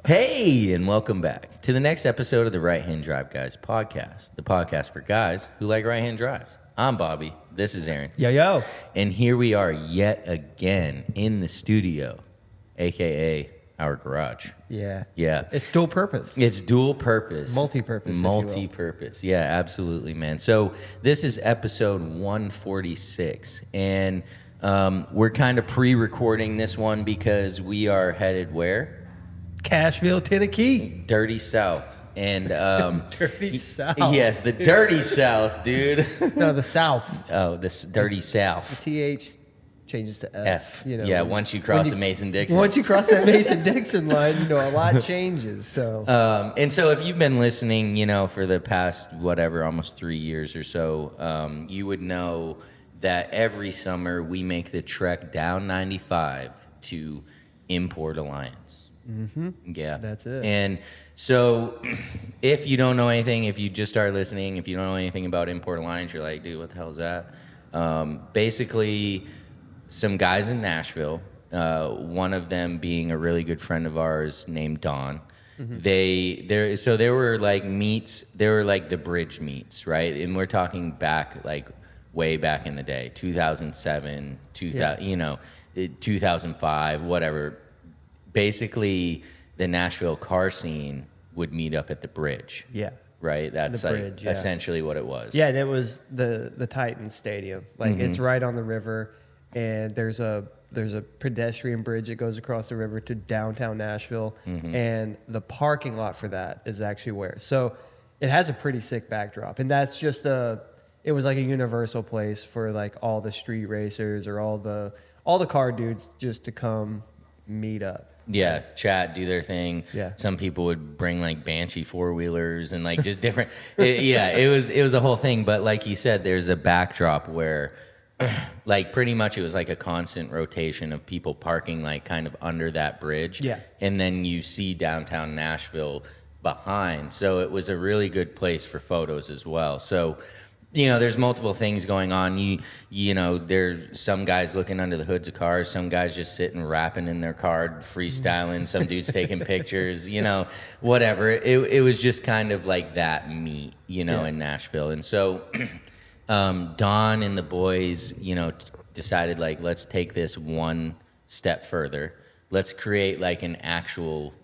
Hey, and welcome back to the next episode of the Right Hand Drive Guys podcast, the podcast for guys who like right hand drives. I'm Bobby. This is Aaron. Yo. And here we are yet again in the studio, a.k.a. our garage. Yeah. Yeah. It's dual purpose. It's dual purpose. Multi-purpose. Multi-purpose. Yeah, absolutely, man. So this is episode 146, and we're kind of pre-recording this one because we are headed where? Cashville, Tennessee. Dirty South. And Dirty South. Yes, the dirty South, dude. No, the South. Oh, this dirty South. TH changes to F. You know. Yeah, once you cross the Mason-Dixon. Once you cross that Mason-Dixon line, you know, a lot changes. So. And so if you've been listening, you know, for the past, almost 3 years or so, you would know that every summer we make the trek down 95 to Import Alliance. Mm-hmm. Yeah. That's it. And so if you don't know anything, if you just start listening, if you don't know anything about Import Alliance, you're like, dude, what the hell is that? Basically, some guys in Nashville, one of them being a really good friend of ours named Don. Mm-hmm. They were like meets, they were like the bridge meets, right? And we're talking back, like way back in the day, 2007, 2005, whatever. Basically, the Nashville car scene would meet up at the bridge. Yeah. Right? That's the like bridge, yeah. essentially what it was. Yeah, and it was the Titan Stadium. Like it's right on the river, and there's a pedestrian bridge that goes across the river to downtown Nashville, and the parking lot for that is actually where. So it has a pretty sick backdrop, and that's just it was like a universal place for like all the street racers or all the car dudes just to come meet up. Yeah, chat, do their thing. Yeah. Some people would bring like Banshee four-wheelers and like just different. It was a whole thing. But like you said, there's a backdrop where like pretty much it was like a constant rotation of people parking like kind of under that bridge. Yeah. And then you see downtown Nashville behind. So it was a really good place for photos as well. So, you know, there's multiple things going on. You know, there's some guys looking under the hoods of cars, some guys just sitting rapping in their car, freestyling, some dudes taking pictures, you know, whatever. It was just kind of like that meet, you know, in Nashville. And so Don and the boys, you know, decided like, let's take this one step further. Let's create like an actual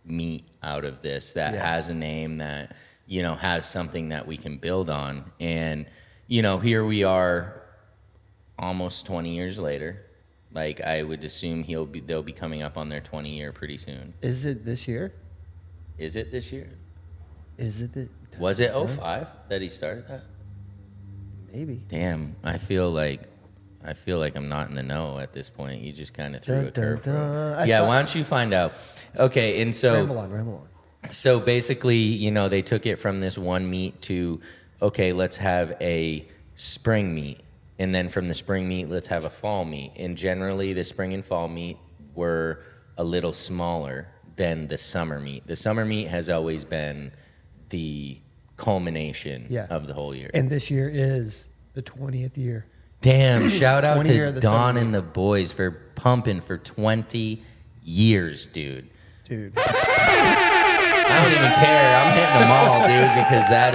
meet out of this that has a name that, you know, has something that we can build on. And, you know, here we are almost 20 years later. Like, I would assume they'll be coming up on their 20 year pretty soon. Is it this year? Is it this year? Is it Was it 05 that he started that? Maybe. Damn, I feel like I'm not in the know at this point. You just kind of threw a curveball. Yeah, why don't you find out? Okay, and so... Ramble on. So basically, you know, they took it from this one meet to, okay, let's have a spring meet. And then from the spring meet, let's have a fall meet. And generally, the spring and fall meet were a little smaller than the summer meet. The summer meet has always been the culmination of the whole year. And this year is the 20th year. Damn, shout out to Don and the boys for pumping for 20 years, dude. I don't even care. I'm hitting them all, dude, because that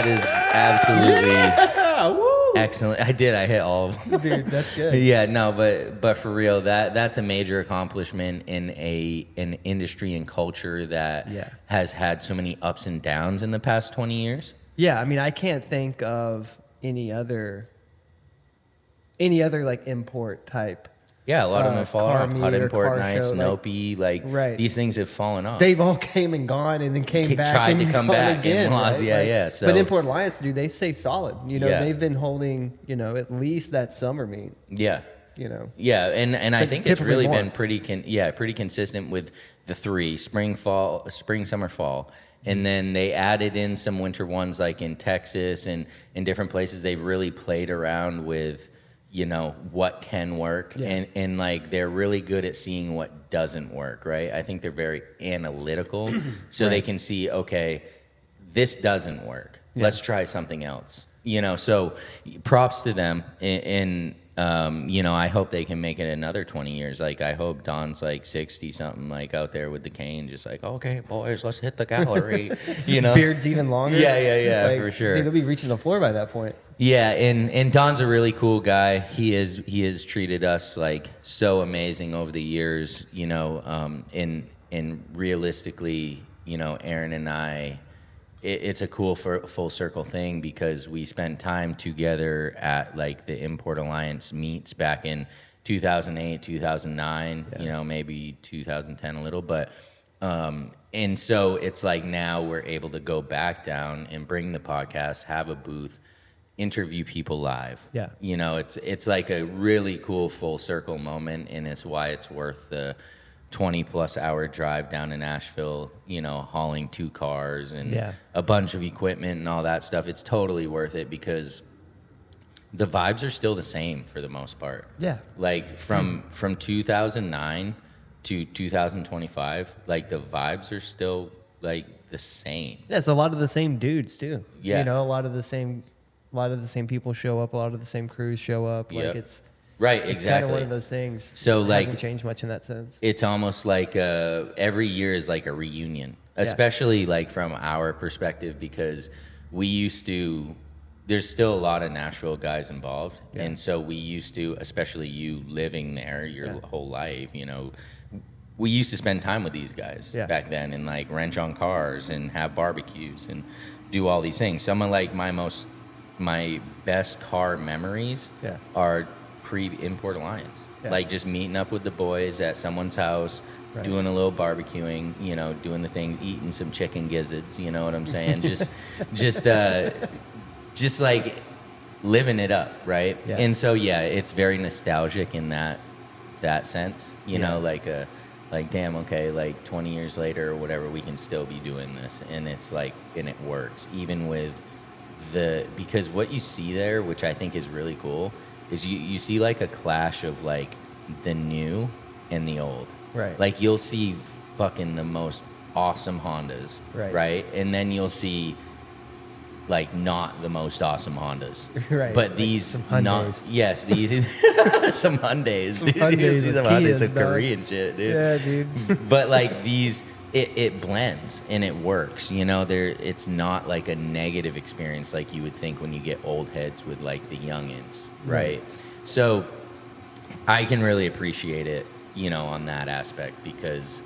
is absolutely excellent. I hit all of them. Dude, that's good. Yeah, no, but for real, that's a major accomplishment in an industry and culture that has had so many ups and downs in the past 20 years. Yeah, I mean, I can't think of any other like import type. Yeah, a lot of them have fallen off. Hot Import Nights, Nopi, these things have fallen off. They've all came and gone and then came back. Tried to come back again, and lost. Right? Yeah. So. But Import Alliance, dude, they stay solid. You know, they've been holding, you know, at least that summer meet. Yeah. You know. Yeah, and I think it's really been pretty consistent with the three, spring, summer, fall. And then they added in some winter ones like in Texas and in different places. They've really played around with, you know, what can work and like they're really good at seeing what doesn't work, right? I think they're very analytical so they can see, okay, this doesn't work. Let's try something else. You know, so props to them. And I hope they can make it another 20 years. Like, I hope Don's like 60 something, like out there with the cane, just like, okay, boys, let's hit the gallery. Beard's even longer. Yeah, for sure. Dude, he'll be reaching the floor by that point. Yeah, and Don's a really cool guy. He has treated us like so amazing over the years. And realistically, Aaron and I. It's a cool full circle thing because we spent time together at like the Import Alliance meets back in 2008, 2009, maybe 2010 a little, but and so it's like now we're able to go back down and bring the podcast, have a booth, interview people live. Yeah. It's like a really cool full circle moment, and it's why it's worth the 20+ hour drive down to Nashville, hauling 2 cars and a bunch of equipment and all that stuff. It's totally worth it because the vibes are still the same for the most part. Yeah. Like from 2009 to 2025, like the vibes are still like the same. Yeah, it's a lot of the same dudes too. Yeah. A lot of the same people show up, a lot of the same crews show up. Yep. Like it's Right, It's exactly. kind of one of those things. So, it like, hasn't changed much in that sense. It's almost like every year is like a reunion, especially like from our perspective, because we used to. There's still a lot of Nashville guys involved, and so we used to, especially you living there your whole life. We used to spend time with these guys back then, and like wrench on cars and have barbecues and do all these things. Some of like my best car memories are pre-Import Alliance. Like just meeting up with the boys at someone's house, doing a little barbecuing, doing the thing, eating some chicken gizzards, you know what I'm saying? just like living it up, right? Yeah. And so it's very nostalgic in that sense, like damn, okay, like 20 years later or whatever, we can still be doing this, and it's like, and it works even with because what you see there, which I think is really cool, is you see like a clash of like the new and the old. Right. Like you'll see fucking the most awesome Hondas. Right. And then you'll see like not the most awesome Hondas. Right. But like these some Hyundais. these some Hyundais, dude. Hyundais, These some Hyundais, some Korean shit, dude. Yeah, dude. But like these it blends and it works, it's not like a negative experience like you would think when you get old heads with like the youngins, right? So I can really appreciate it, on that aspect, because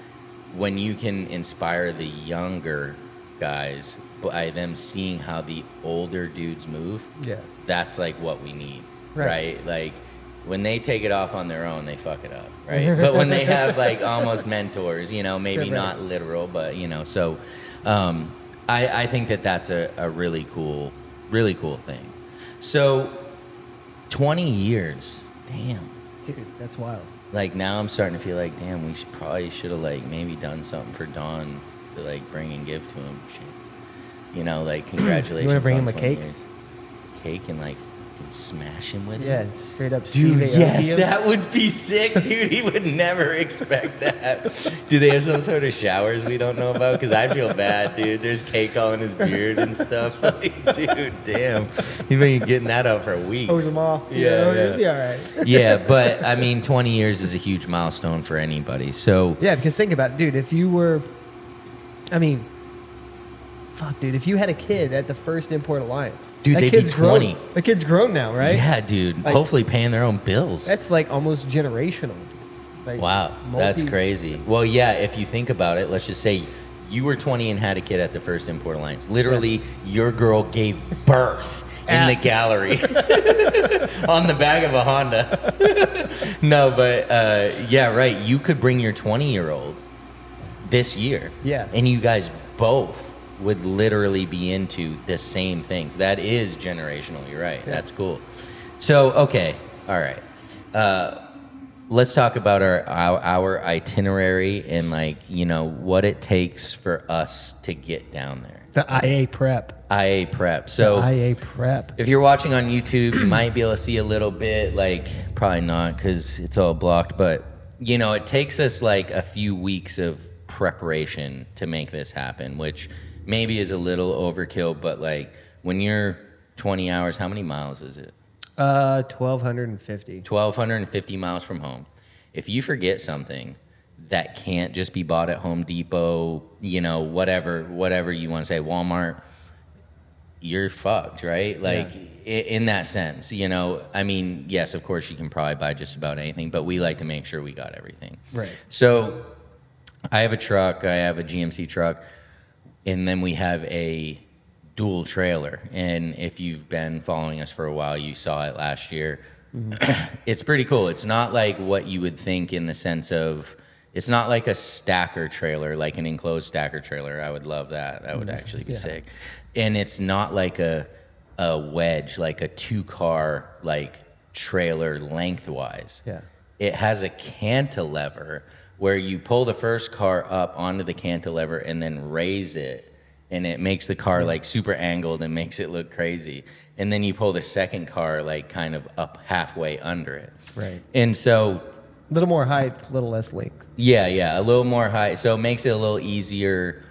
when you can inspire the younger guys by them seeing how the older dudes move, that's like what we need, right? Like when they take it off on their own, they fuck it up, right? But when they have like almost mentors, maybe not literal, but so I think that's a really cool thing. So 20 years, damn. Dude, that's wild. Like now I'm starting to feel like, damn, we should have like maybe done something for Don to like bring and give to him. Shit. Like congratulations. You want to bring him a 20 cake? Years. Cake and like smash him with it? Yeah, straight up. Dude, Steve yes, Aoki. that would be sick, dude. He would never expect that. Do they have some sort of showers we don't know about? Because I feel bad, dude. There's cake all in his beard and stuff. Like, dude, damn. He's been getting that out for weeks. Hose him off. Yeah. It'll be all right. Yeah, but I mean, 20 years is a huge milestone for anybody. So yeah, because think about it, dude. If you were, fuck, dude, if you had a kid at the first Import Alliance, dude, they'd be 20. The kid's grown now, right? Yeah, dude. Like, hopefully paying their own bills. That's like almost generational, dude. Like wow, that's crazy. Well, yeah, if you think about it, let's just say you were 20 and had a kid at the first Import Alliance. Literally, your girl gave birth in the gallery on the back of a Honda. No, but yeah, right. You could bring your 20-year-old this year. Yeah. And you guys both would literally be into the same things. That is generational. You're right. Yeah. That's cool. So, okay. All right. Let's talk about our itinerary and like, what it takes for us to get down there. The IA prep. IA prep. So the IA prep. If you're watching on YouTube, you might be able to see a little bit, like probably not because it's all blocked, but it takes us like a few weeks of preparation to make this happen, which maybe is a little overkill, but like when you're 20 hours, how many miles is it? 1,250. 1,250 miles from home. If you forget something that can't just be bought at Home Depot, whatever you want to say, Walmart, you're fucked, right? Like, in that sense, I mean, yes, of course you can probably buy just about anything, but we like to make sure we got everything. Right. So I have a truck, I have a GMC truck, and then we have a dual trailer. And if you've been following us for a while, you saw it last year. Mm-hmm. It's pretty cool. It's not like what you would think in the sense of, it's not like a stacker trailer, like an enclosed stacker trailer. I would love that. That would actually be sick. And it's not like a wedge, like a 2-car like trailer lengthwise. Yeah. It has a cantilever where you pull the first car up onto the cantilever and then raise it, and it makes the car like super angled and makes it look crazy. And then you pull the second car like kind of up halfway under it. Right. And so a little more height, a little less length. Yeah, a little more height. So it makes it a little easier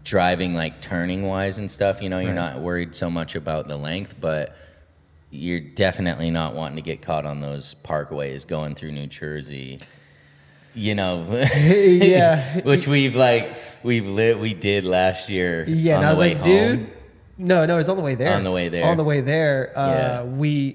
driving, like turning wise and stuff. You're not worried so much about the length, but you're definitely not wanting to get caught on those parkways going through New Jersey. Yeah. Which we did last year. Yeah, and I was like, home. dude. No, it's on the way there. On the way there. On the way there,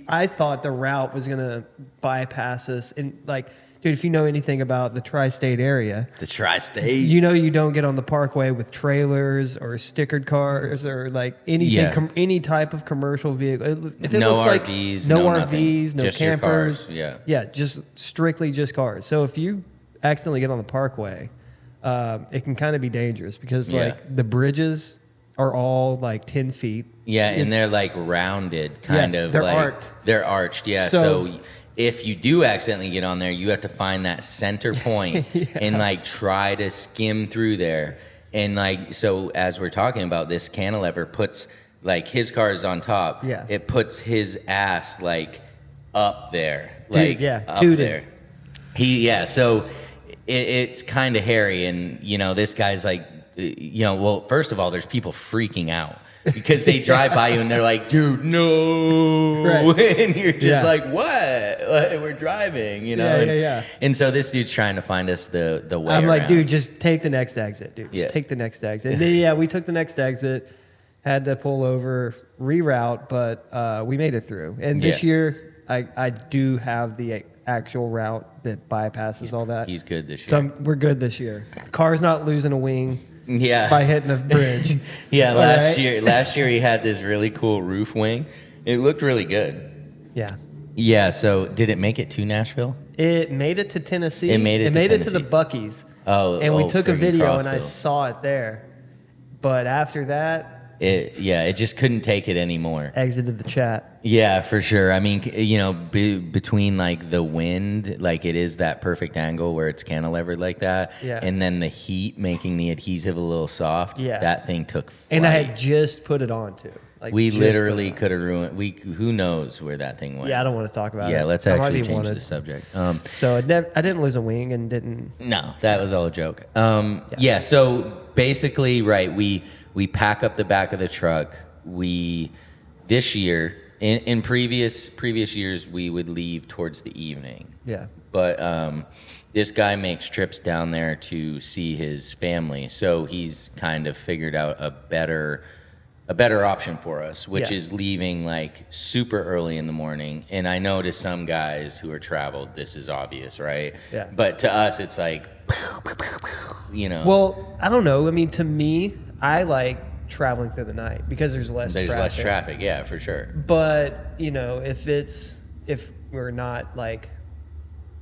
I thought the route was gonna bypass us, and like, dude, if you know anything about the tri-state area, The tri-state. you don't get on the parkway with trailers or stickered cars or like anything, any type of commercial vehicle. If it No looks RVs, like no nothing. RVs, no Just your campers, cars, yeah, just strictly just cars. So if you accidentally get on the parkway, it can kind of be dangerous because like the bridges are all like 10 feet. Yeah, and they're like rounded, kind of. They're like, arced. They're arched, yeah. So if you do accidentally get on there, you have to find that center point and like try to skim through there. And like, so as we're talking about, this cantilever puts like his car is on top. Yeah. It puts his ass like up there. Like up tooted. there. So it's kind of hairy. And, this guy's like, well, first of all, there's people freaking out because they drive by you and they're like, dude, no. Right. And you're just like, what? Like, we're driving, Yeah. And so this dude's trying to find us the way I'm like, around. dude, just take the next exit, dude. Just take the next exit. And then, we took the next exit, had to pull over, reroute, but we made it through. And this year, I do have the actual route that bypasses all that. He's good this year. So we're good this year. The car's not losing a wing. Yeah. By hitting a bridge. Last year he had this really cool roof wing. It looked really good. Yeah. Yeah, so did it make it to Nashville? It made it to Tennessee. It made it to the Buc-ee's. And we took a video Crossville. and I saw it there. But after that, it just couldn't take it anymore. Exited the chat. Yeah, for sure. I mean, between like the wind, like it is that perfect angle where it's cantilevered like that, and then the heat making the adhesive a little soft. Yeah, that thing took flight. And I had just put it on too. Like we literally could have ruined. Who knows where that thing went? Yeah, I don't want to talk about it. Yeah, let's actually change the subject. So I didn't lose a wing and didn't. No, that was all a joke. So basically, right, we pack up the back of the truck. This year, in previous years, we would leave towards the evening. Yeah. But this guy makes trips down there to see his family, so he's kind of figured out a better option for us, which is leaving like super early in the morning. And I know to some guys who are traveled, this is obvious, right? Yeah. But to us, it's like, Well, I don't know. I mean, to me, I like traveling through the night because there's less traffic. Yeah, for sure. But, if we're not like,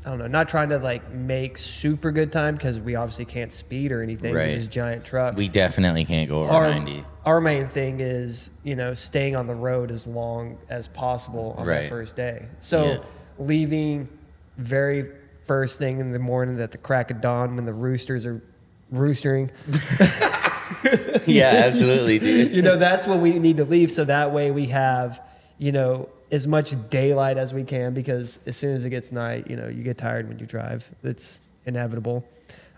I don't know, not trying to like make super good time because we obviously can't speed or anything with this giant truck. We definitely can't go over 90. Our main thing is, staying on the road as long as possible on that first day. So leaving very first thing in the morning at the crack of dawn when the roosters are roostering. Yeah, absolutely, dude. That's when we need to leave. So that way we have, as much daylight as we can, because as soon as it gets night, you get tired when you drive. It's inevitable.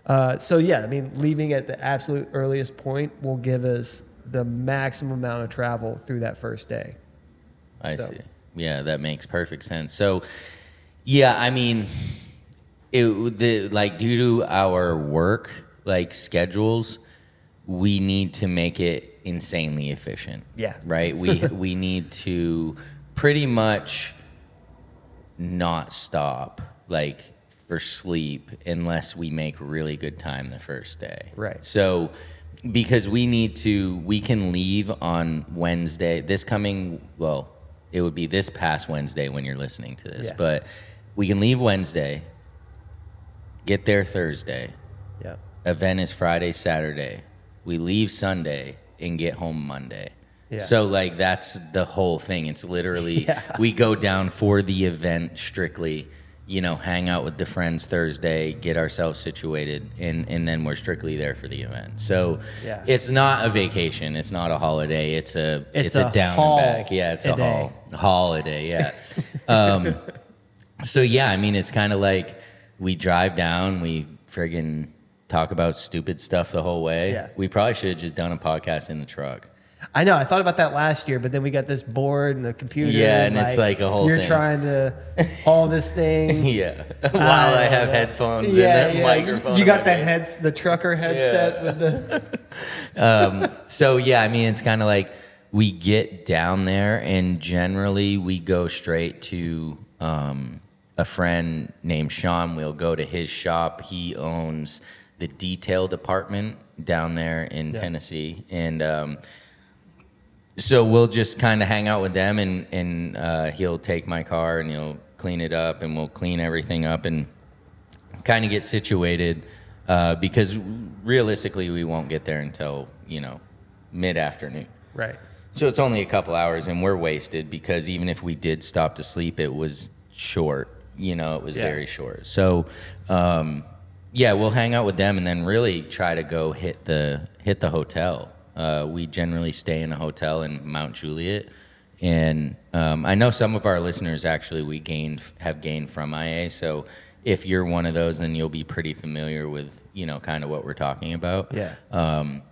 Leaving at the absolute earliest point will give us the maximum amount of travel through that first day. I see. Yeah, that makes perfect sense. So, yeah, I mean, like due to our work like schedules, we need to make it insanely efficient. Yeah. Right? We need to pretty much not stop like for sleep unless we make really good time the first day. Right. So because we can leave on Wednesday, it would be this past Wednesday when you're listening to this, Yeah. but we can leave Wednesday, get there Thursday. Yeah. Event is Friday, Saturday. We leave Sunday and get home Monday. Yeah. So like that's the whole thing. It's literally we go down for the event strictly, hang out with the friends Thursday, get ourselves situated, and then we're strictly there for the event. So it's not a vacation, it's not a holiday, it's a down and back. Yeah, it's a holiday, yeah. So yeah, I mean it's kind of like we drive down, we friggin' talk about stupid stuff the whole way. Yeah. We probably should have just done a podcast in the truck. I know. I thought about that last year, but then we got this board and a computer. Yeah, and it's like a whole you're thing. You're trying to haul this thing. Yeah. While I have headphones and that microphone. You got the trucker headset with the. So, yeah, I mean, it's kind of like we get down there and generally we go straight to a friend named Sean. We'll go to his shop. He owns the detail department down there in Tennessee. And so we'll just kind of hang out with them and he'll take my car and he'll clean it up and we'll clean everything up and kind of get situated because realistically we won't get there until, mid-afternoon. Right. So it's only a couple hours and we're wasted because even if we did stop to sleep, it was short. It was very short. So, we'll hang out with them and then really try to go hit the hotel. We generally stay in a hotel in Mount Juliet, and I know some of our listeners actually have gained from IA. So if you're one of those, then you'll be pretty familiar with kind of what we're talking about. Yeah.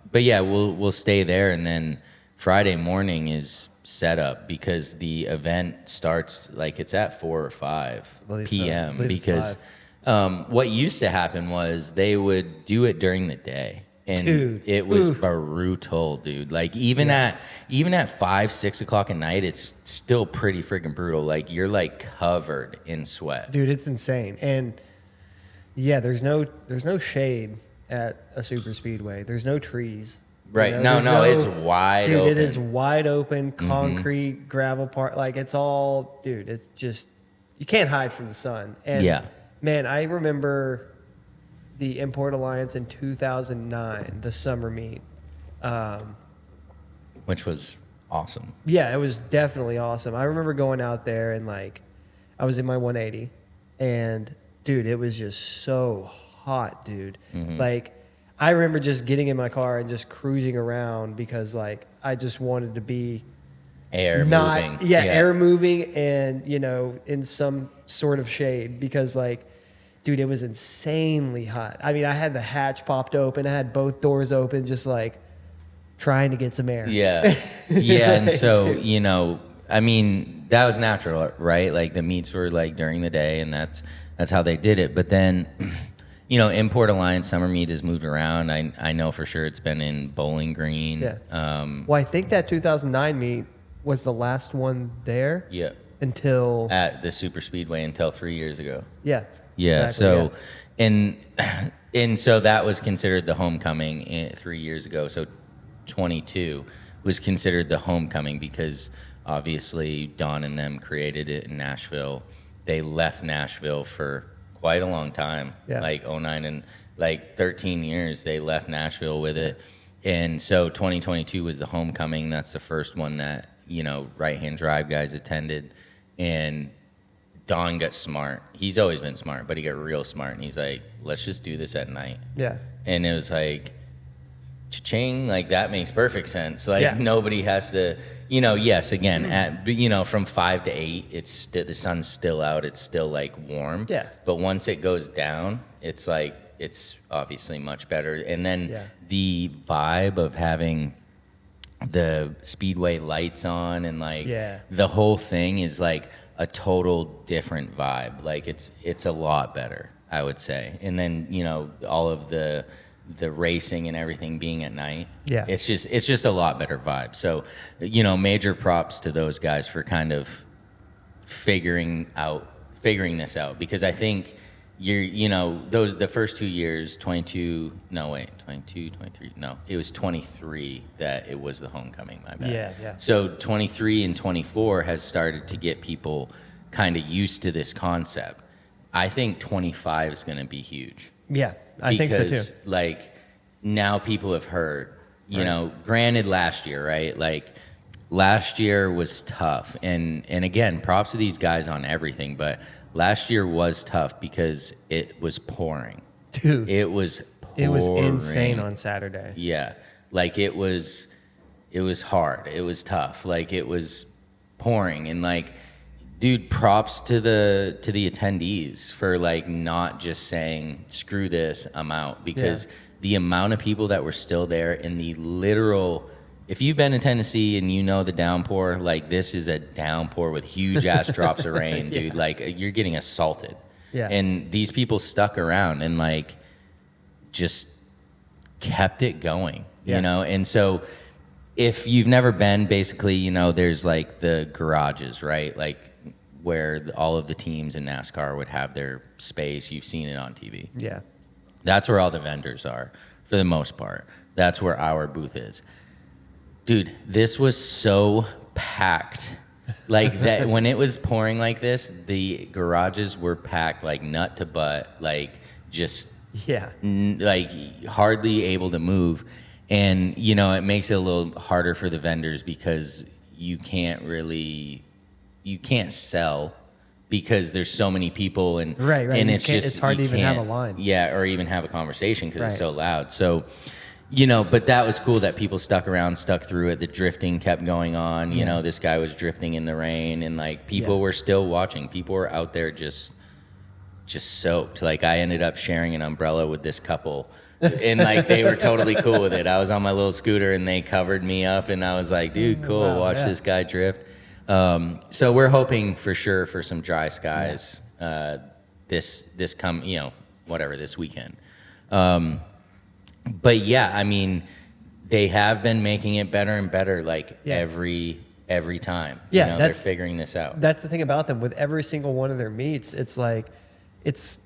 But yeah, we'll stay there, and then Friday morning is set up because the event starts like it's at 4 or 5 p.m. Because what used to happen was they would do it during the day. And it was brutal, dude. Like even at 5, 6 o'clock at night, it's still pretty freaking brutal. Like you're like covered in sweat. Dude, it's insane. And yeah, there's no shade at a super speedway. There's no trees. Right. No, it's wide open. Dude, it is wide open, concrete, gravel part. Like it's all, dude, it's just, you can't hide from the sun. And man, I remember the Import Alliance in 2009, the summer meet. Which was awesome. Yeah, it was definitely awesome. I remember going out there and like, I was in my 180 and dude, it was just so hot, dude. Like, I remember just getting in my car and just cruising around because like, I just wanted to be moving. Yeah, air moving and, in some sort of shade because like, dude, it was insanely hot. I mean, I had the hatch popped open. I had both doors open, just like trying to get some air. Yeah. Yeah. And so, I mean, that was natural, right? Like the meets were like during the day and that's how they did it. But then, Import Alliance Summer Meet has moved around. I know for sure it's been in Bowling Green. Yeah. Well, I think that 2009 meet was the last one there. Yeah. Until. At the Super Speedway until 3 years ago. Yeah. Yeah. Exactly, and so that was considered the homecoming 3 years ago. So 22 was considered the homecoming because obviously Don and them created it in Nashville. They left Nashville for quite a long time, like 09 and like 13 years. They left Nashville with it. And so 2022 was the homecoming. That's the first one that, right-hand drive guys attended. And Don got smart. He's always been smart, but he got real smart. And he's like, let's just do this at night. Yeah. And it was like, cha-ching, like that makes perfect sense. Like nobody has to, yes, again, from 5 to 8, it's the sun's still out. It's still like warm. Yeah. But once it goes down, it's like, it's obviously much better. And then the vibe of having the speedway lights on, and like Yeah. the whole thing is like a total different vibe. Like it's a lot better, I would say. And then, you know, all of the racing and everything being at night. Yeah. It's just a lot better vibe. So, you know, major props to those guys for kind of figuring this out, because I think you know, the first 2 years, 22, no wait, 22, 23, no, it was 23 that it was the homecoming, my bad. Yeah. So 23 and 24 has started to get people kind of used to this concept. I think 25 is going to be huge. Yeah, I think so too. Because, like, now people have heard, you Right. know, granted last year, right? Like, last year was tough. And again, props to these guys on everything, but last year was tough because it was pouring. Dude, It was pouring. it was insane on Saturday. Yeah. Like, it was hard. It was tough. Like, it was pouring. And, like, dude, props to the attendees for, like, not just saying, screw this, I'm out. Because the amount of people that were still there in the literal, if you've been in Tennessee and you know the downpour, like, this is a downpour with huge ass drops of rain, dude. Like, you're getting assaulted. Yeah. And these people stuck around and, like, just kept it going, you know? And so if you've never been, basically, you know, there's like the garages, right? Like, where all of the teams in NASCAR would have their space. You've seen it on TV. Yeah. That's where all the vendors are, for the most part. That's where our booth is. Dude, this was so packed. Like, that when it was pouring like this, the garages were packed like nut to butt, like just Yeah. like hardly able to move. And, you know, it makes it a little harder for the vendors because you can't sell because there's so many people, and Right. and It's hard to you even have a can't- line. Yeah, or even have a conversation because it's Right. so loud. So, you know, but that was cool that people stuck around, stuck through it. The drifting kept going on. You know, this guy was drifting in the rain, and like people were still watching. People were out there just soaked. Like, I ended up sharing an umbrella with this couple, and like they were totally cool with it. I was on my little scooter and they covered me up, and I was like, dude, cool. Wow, Watch this guy drift. So we're hoping for sure for some dry skies this weekend. But yeah, I mean, they have been making it better and better, like every time. Yeah, you know, they're figuring this out. That's the thing about them. With every single one of their meets, it's like, it's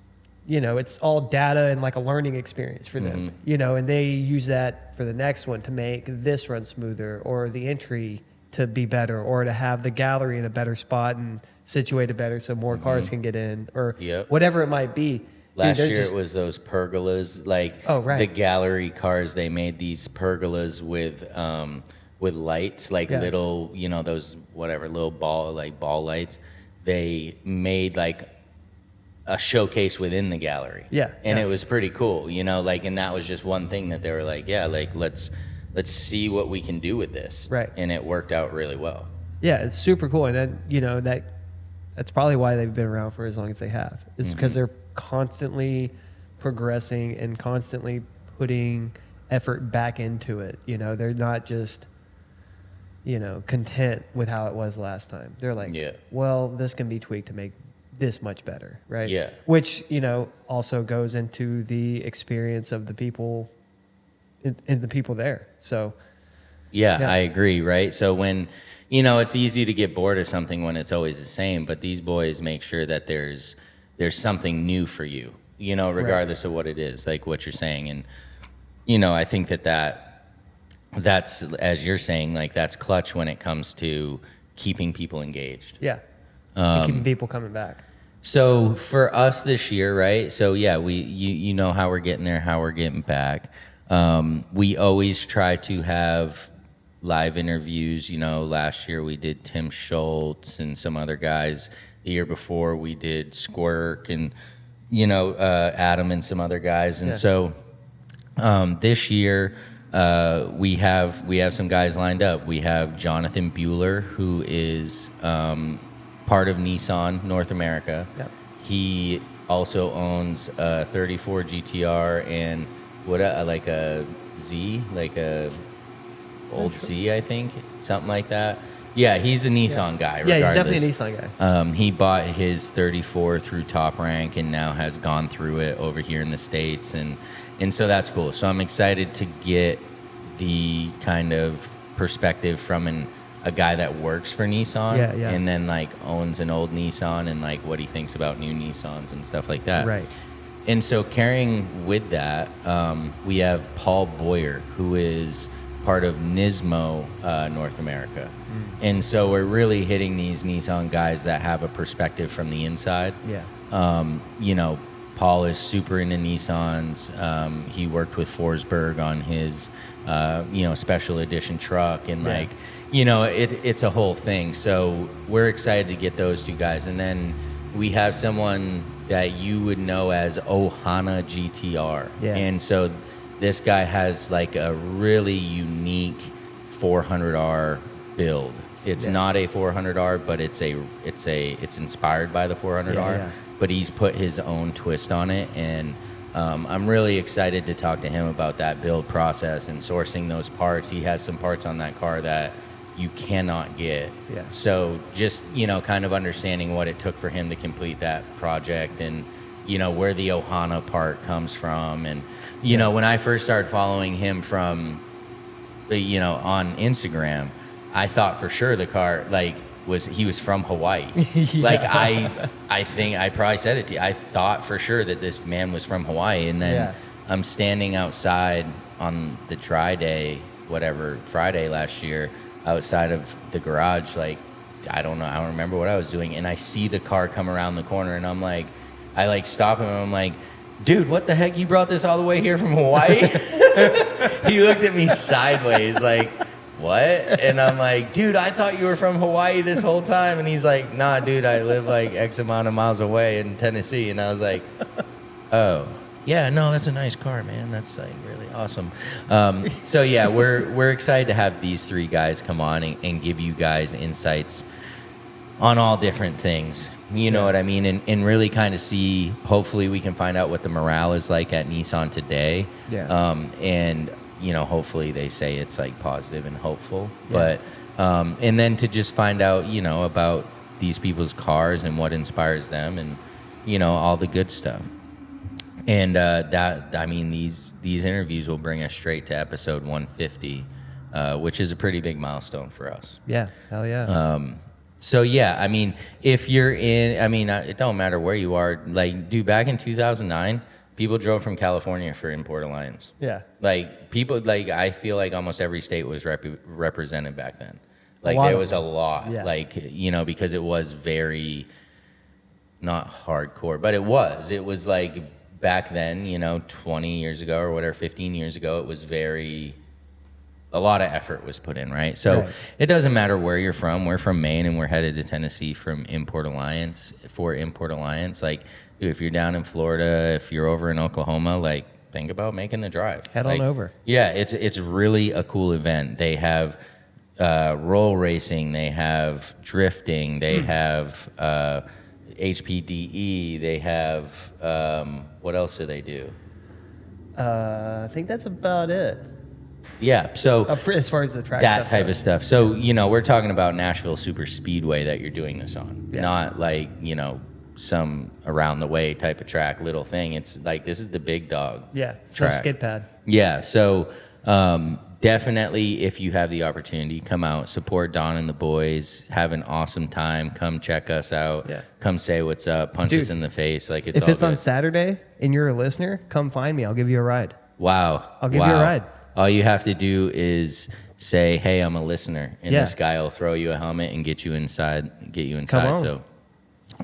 all data and like a learning experience for them. Mm-hmm. You know, and they use that for the next one to make this run smoother, or the entry to be better, or to have the gallery in a better spot and situated better so more cars can get in, or whatever it might be. Last year it was those pergolas, like the gallery cars. They made these pergolas with lights, like little, you know, those little ball lights. They made like a showcase within the gallery. And it was pretty cool, you know, like, and that was just one thing that they were like, like let's see what we can do with this. Right. And it worked out really well. Yeah, it's super cool. And then, you know, that's probably why they've been around for as long as they have. It's because they're constantly progressing and constantly putting effort back into it. You know, they're not just, you know, content with how it was last time. They're like, well, this can be tweaked to make this much better, right? Yeah. Which, you know, also goes into the experience of the people and the people there. So yeah, I agree, right? So when, you know, it's easy to get bored of something when it's always the same, but these boys make sure that there's something new for you, you know, regardless of what it is, like what you're saying. And, you know, I think that's, as you're saying, like, that's clutch when it comes to keeping people engaged. Yeah. And keeping people coming back. So for us this year, right? So yeah, you know how we're getting there, how we're getting back. We always try to have live interviews. You know, last year we did Tim Schultz and some other guys. The year before we did Squirk and, you know, Adam and some other guys. And so this year we have some guys lined up. We have Jonathan Bueller, who is part of Nissan North America. Yep. He also owns a 34 GTR and like a Z, like a Old C, I think, something like that. Yeah, he's a Nissan guy. Yeah, he's regardless. definitely a Nissan guy. He bought his 34 through Top Rank and now has gone through it over here in the States, and so that's cool. So I'm excited to get the kind of perspective from a guy that works for Nissan, and then like owns an old Nissan, and like what he thinks about new Nissans and stuff like that. Right. And so carrying with that, we have Paul Boyer, who is part of Nismo North America. And so we're really hitting these Nissan guys that have a perspective from the inside. Yeah. You know, Paul is super into Nissans. He worked with Forsberg on his, special edition truck, and it's a whole thing. So we're excited to get those two guys. And then we have someone that you would know as Ohana GTR. Yeah. And so this guy has like a really unique 400R build. It's not a 400R, but it's inspired by the 400R. Yeah. But he's put his own twist on it, and I'm really excited to talk to him about that build process and sourcing those parts. He has some parts on that car that you cannot get. Yeah. So just, kind of understanding what it took for him to complete that project, and where the Ohana part comes from. And when I first started following him from on Instagram, I thought for sure the car he was from Hawaii. I think I probably said it to you. I thought for sure that this man was from Hawaii, and then I'm standing outside on the Tri Day, Friday last year, outside of the garage. I don't remember what I was doing, and I see the car come around the corner, and I'm like, I stop him, and I'm like, dude, what the heck? You brought this all the way here from Hawaii? He looked at me sideways like, what? And I'm like, dude, I thought you were from Hawaii this whole time. And he's like, nah, dude, I live like X amount of miles away in Tennessee. And I was like, oh, yeah, no, that's a nice car, man. That's like really awesome. So yeah, we're excited to have these three guys come on and give you guys insights on all different things. You know what I mean? And really kind of see, hopefully we can find out what the morale is like at Nissan today. Yeah. And hopefully they say it's like positive and hopeful. Yeah. But and then to just find out, about these people's cars and what inspires them, and all the good stuff. And these interviews will bring us straight to episode 150, which is a pretty big milestone for us. Yeah, hell yeah. So yeah, I mean, if you're it don't matter where you are. Dude, back in 2009, people drove from California for Import Alliance. Yeah. I feel like almost every state was represented back then. There was a lot. Yeah. Because it was very, not hardcore, but it was back then, 20 years ago or whatever, 15 years ago, it was a lot of effort was put in, right? So It doesn't matter where you're from. We're from Maine, and we're headed to Tennessee from Import Alliance. If you're down in Florida, if you're over in Oklahoma, think about making the drive. Head on over. Yeah, it's really a cool event. They have roll racing, they have drifting, they have HPDE, they have what else do they do? I think that's about it. Yeah, so as far as the track that stuff type goes. of stuff. So we're talking about Nashville Super Speedway that you're doing this on, not some around the way type of track, little thing. It's this is the big dog. Yeah, track. skid pad. Yeah, so definitely, if you have the opportunity, come out, support Don and the boys, have an awesome time. Come check us out. Yeah. Come say what's up, punch us in the face. If it's on Saturday and you're a listener, come find me. I'll give you a ride. Wow, I'll give you a ride. All you have to do is say, "Hey, I'm a listener," and this guy will throw you a helmet and get you inside. Come on. So,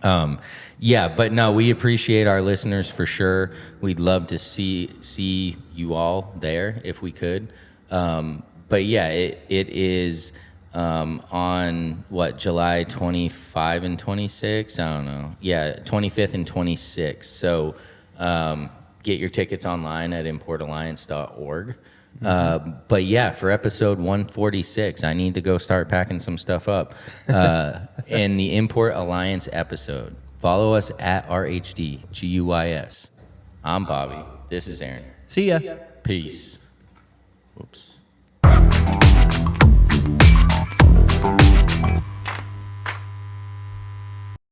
but no, we appreciate our listeners for sure. We'd love to see you all there if we could. But yeah, it is on July 25 and 26. I don't know. Yeah, 25th and 26th. So get your tickets online at importalliance.org. But yeah, for episode 146, I need to go start packing some stuff up. In the Import Alliance episode, follow us at RHDGUIS. I'm Bobby. This is Aaron. See ya. Peace. Whoops.